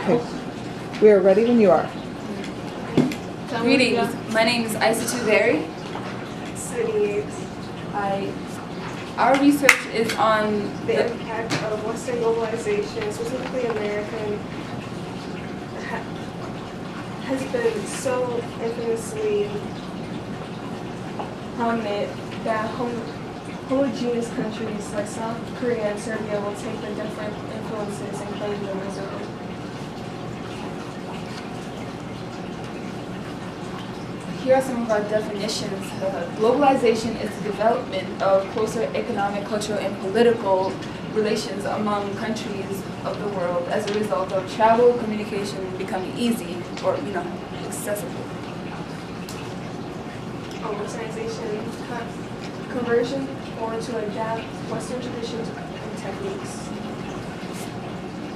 Okay. We are ready when you are. Greetings. My name is Aissatou Milena. Our research is on the impact of Western globalization, specifically American, has been so infamously prominent that homogeneous countries like South Korea and Serbia will take the different influences and claim them as their own. Here are some of our definitions. Globalization is the development of closer economic, cultural, and political relations among countries of the world as a result of travel, communication becoming easy or accessible. Westernization, conversion, or to adapt Western traditions and techniques.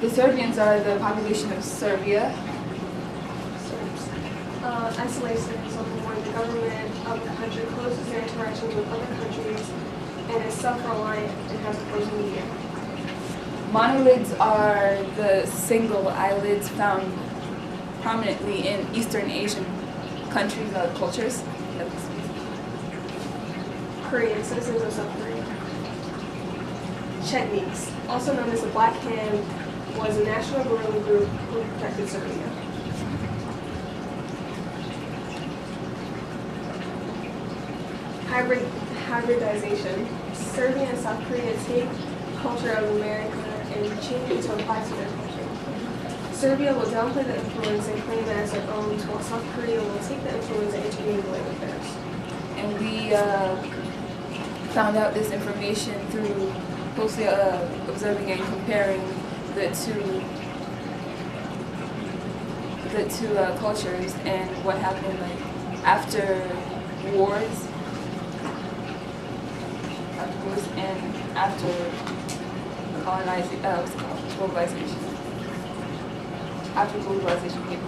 The Serbians are the population of Serbia. Isolation is where the government of the country closes their interactions with other countries and is self-reliant and has a closed media. Monolids are the single eyelids found prominently in Eastern Asian countries or cultures. Korean citizens of South Korea. Chetniks, also known as the Black Hand, was a national guerrilla group who protected Serbia. Hybridization. Serbia and South Korea take culture of America and change it to apply to their culture. Serbia will downplay the influence and claim it as their own, while South Korea will take the influence and intervene in the way with theirs. And we found out this information through closely observing and comparing the two cultures and what happened after wars and after globalization. After globalization came.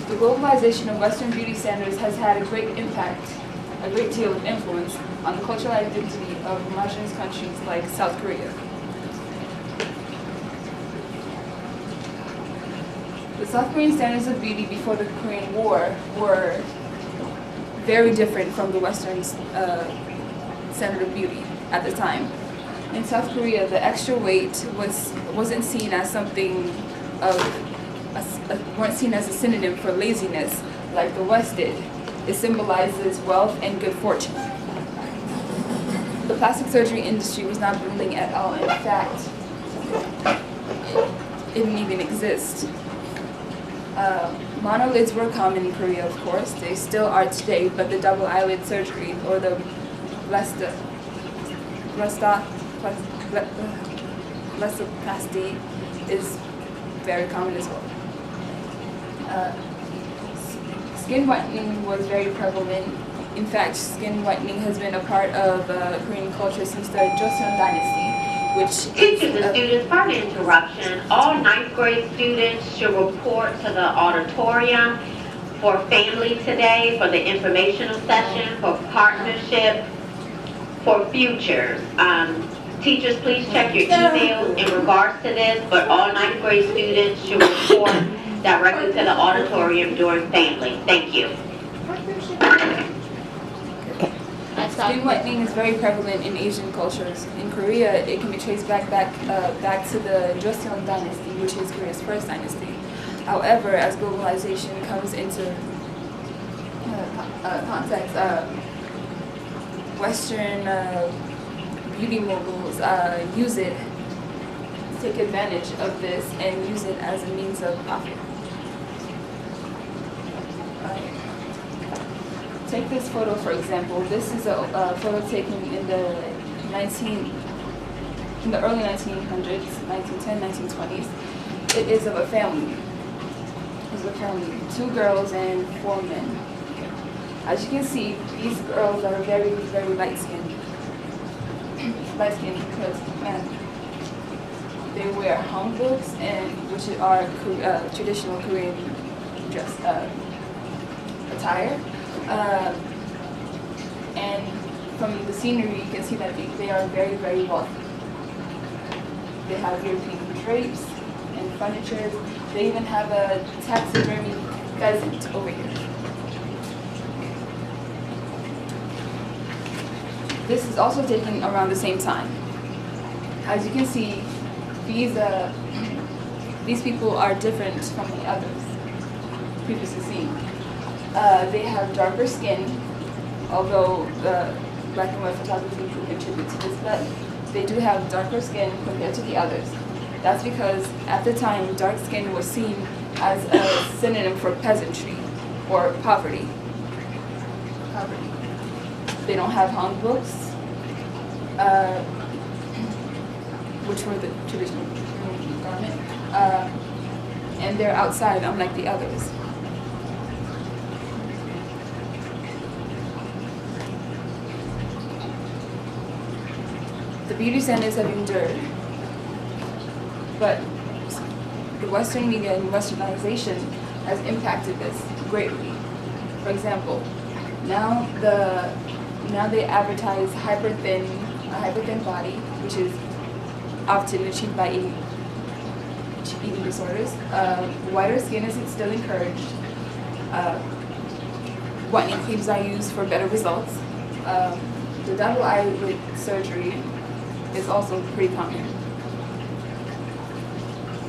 The globalization of Western beauty standards has had a great impact, a great deal of influence on the cultural identity of homogeneous countries like South Korea. The South Korean standards of beauty before the Korean War were very different from the Western standard of beauty at the time. In South Korea, the extra weight wasn't seen as something weren't seen as a synonym for laziness like the West did. It symbolizes wealth and good fortune. The plastic surgery industry was not booming at all. In fact, it didn't even exist. Monolids were common in Korea, of course. They still are today, but the double eyelid surgery or the bleptoplasty is very common as well. Skin whitening was very prevalent. In fact, skin whitening has been a part of Korean culture since the Joseon Dynasty, which Teachers and students, pardon the interruption. All 9th grade students should report to the auditorium for family today, for the informational session, for partnership, for futures. Teachers, please check your emails in regards to this, but all 9th grade students should report directly to the auditorium during family. Thank you. Skin whitening is very prevalent in Asian cultures. In Korea, it can be traced back to the Joseon Dynasty, which is Korea's first dynasty. However, as globalization comes into context, Western beauty moguls use it, take advantage of this, and use it as a means of profit. Take this photo, for example. This is a photo taken in the early 1900s, 1910, 1920s. It is of a family. It's a family, 2 girls and 4 men. As you can see, these girls are very, very light-skinned. Light-skinned because, they wear hangboks, which are traditional Korean dress attire. And from the scenery, you can see that they are very, very wealthy. They have European drapes and furniture. They even have a taxidermy pheasant over here. This is also taken around the same time. As you can see, these people are different from the others previously seen. They have darker skin, although the black and white photography could contribute to this, but they do have darker skin compared to the others. That's because at the time, dark skin was seen as a synonym for peasantry or poverty. They don't have hanboks, which were the traditional garment, and they're outside, unlike the others. The beauty standards have endured, but the Western media and Westernization has impacted this greatly. For example, now they advertise a hyper thin body, which is often achieved by eating disorders. Whiter skin is still encouraged. Whitening creams are used for better results. The double eyelid surgery is also pretty common,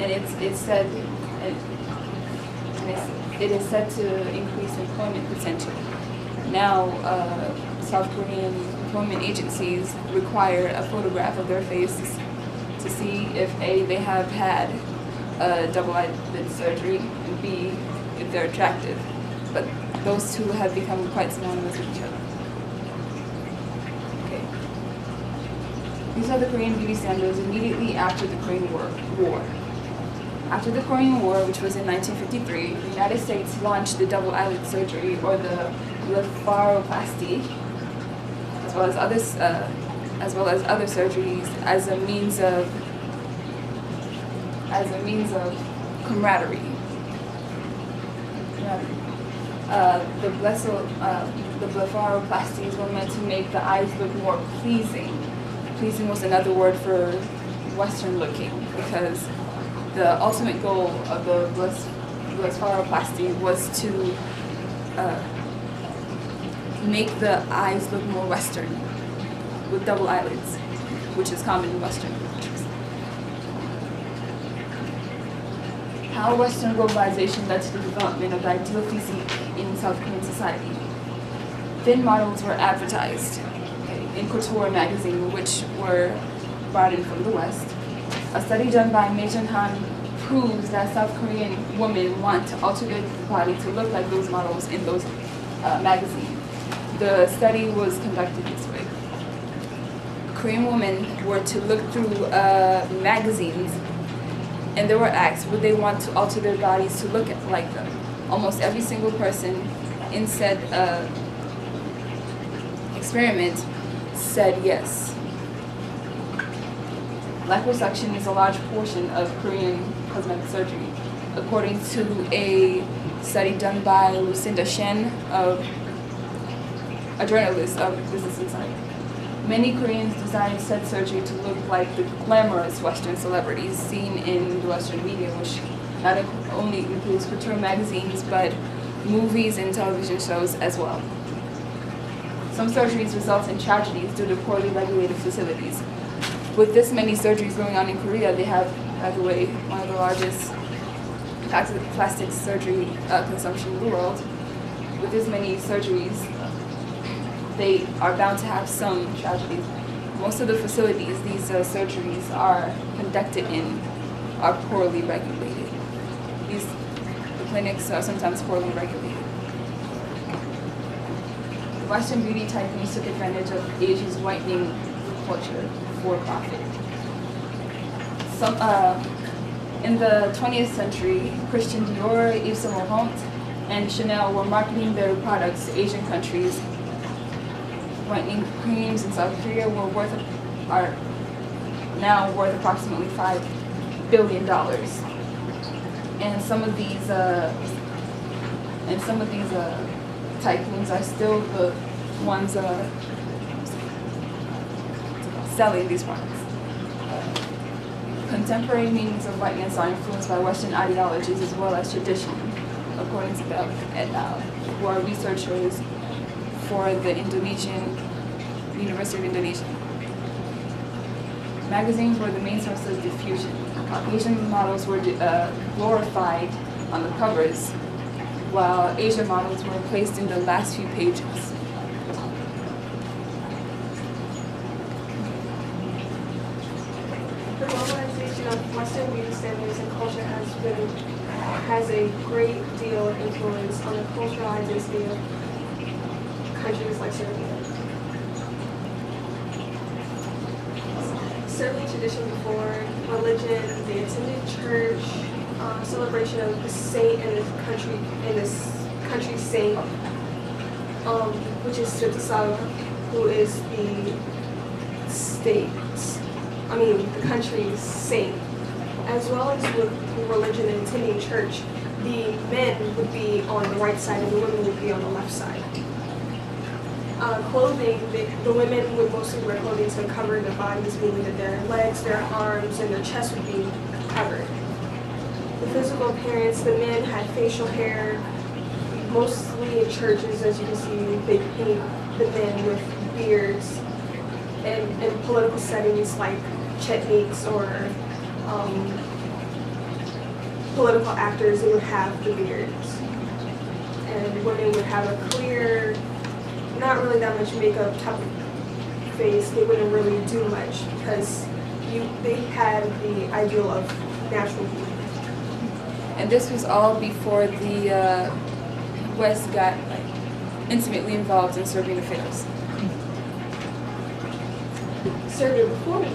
and it is said to increase employment potential. Now, South Korean employment agencies require a photograph of their face to see if A, they have had a double eyelid surgery, and B, if they're attractive. But those two have become quite synonymous with each other. Okay. These are the Korean beauty standards immediately after the Korean War. After the Korean War, which was in 1953, the United States launched the double eyelid surgery, or the blepharoplasty, as well as other surgeries, as a means of camaraderie. The blepharoplasties were meant to make the eyes look more pleasing. Pleasing was another word for Western looking, because the ultimate goal of the blepharoplasty was to make the eyes look more Western, with double eyelids, which is common in Western cultures. How Western globalization led to the development of the ideal physique in South Korean society. Thin models were advertised in couture magazine, which were brought in from the West. A study done by Mae Jun-han proves that South Korean women want to alter their body to look like those models in those magazines. The study was conducted this way. Korean women were to look through magazines, and they were asked would they want to alter their bodies to look like them. Almost every single person in said experiment said yes. Liposuction is a large portion of Korean cosmetic surgery, according to a study done by Lucinda Shen, a journalist of Business Insider. Many Koreans desire said surgery to look like the glamorous Western celebrities seen in the Western media, which not only includes couture magazines, but movies and television shows as well. Some surgeries result in tragedies due to poorly regulated facilities. With this many surgeries going on in Korea, they have, by the way, one of the largest plastic surgery consumption in the world. With this many surgeries, they are bound to have some tragedies. Most of the facilities these surgeries are conducted in are poorly regulated. The clinics are sometimes poorly regulated. The Western beauty tycoons took advantage of Asia's whitening culture for profit. In the 20th century, Christian Dior, Yves Saint Laurent, and Chanel were marketing their products to Asian countries. Whitening creams in South Korea are now worth approximately $5 billion. And some of these tycoons are still the ones selling these products. contemporary meanings of whiteness are influenced by Western ideologies as well as tradition, according to Bell et al., who are researchers for the University of Indonesia. Magazines were the main source of diffusion. Caucasian models were glorified on the covers, while Asian models were placed in the last few pages. The globalization of Western beauty standards and culture has a great deal of influence on the cultural identity of countries like Serbia. Serbian tradition before religion, they attended church, celebration of the saint and this country's saint, which is Svetosava, who is the country's saint, as well as with religion and attending church. The men would be on the right side and the women would be on the left side. Clothing, the women would mostly wear clothing to cover their bodies, meaning that their legs, their arms, and their chest would be covered. The physical appearance, the men had facial hair. Mostly in churches, as you can see, they paint the men with beards. And in political settings like chetniks or political actors, they would have the beards. And women would have a clear, not really that much makeup type of face. They wouldn't really do much because they had the ideal of natural beauty. And this was all before the West got intimately involved in Serbian affairs. Serbia before we